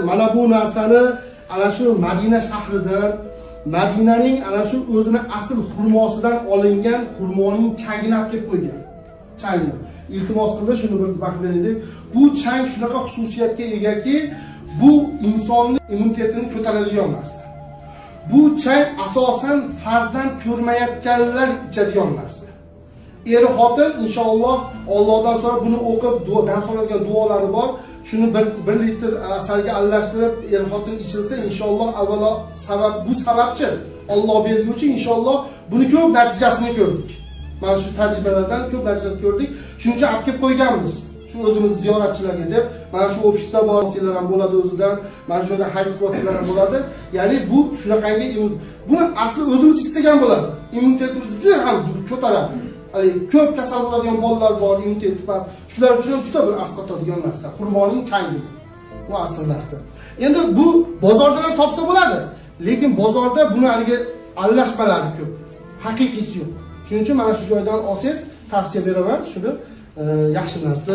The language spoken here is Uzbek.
Mana bu narsani ana shu Madina shahridan, Madinaning ana shu o'zini asl xurmosidan olingan xurmoning changini olib kelib qo'ygan. Changni. Iltimos qilib shuni bir vaqt beraylik. Bu chang shunaqa xususiyatga egaki, bu insonning immunitetini ko'taradigan narsa. Bu chang asosan farzand ko'rmayotganlar ichadigan narsa. Er-xotin inshaalloh Allohdan so'rab buni o'qib, duodan so'ralgan duolari bor. Shuni 1 litr asalga aralashtirib er-xotin ichilsa inshaalloh avvalo bu sababchi Alloh berguvchi inshaalloh buni ko'p natijasini ko'rdik. Mana shu tajribalardan ko'p narsani ko'rdik. Shuning uchun olib kelib qo'yganmiz. Shu o'zimiz ziyoratchilarga deb, mana shu ofisda bor vositalar ham bo'ladi o'zidan, mana shu yerda hayot vositalar ham bo'ladi. Ya'ni bu shunaqangi buni asli o'zimiz istagan bo'ladi. Immunitetimizni juda ham ko'taradi. Ko'p kasal bo'ladigan bolalar bor, immuniteti past. Shular uchun ham juda bir asqotadigan narsa. Xurmoning changi. Bu asl narsa. Endi bu bozordan ham topsa bo'ladi, lekin bozorda buni haliga aralashmalari ko'p. Haqiqiysi yo'q. Shuning uchun mana shu joydan olsangiz tavsiya beraman. Shuni yaxshi narsa.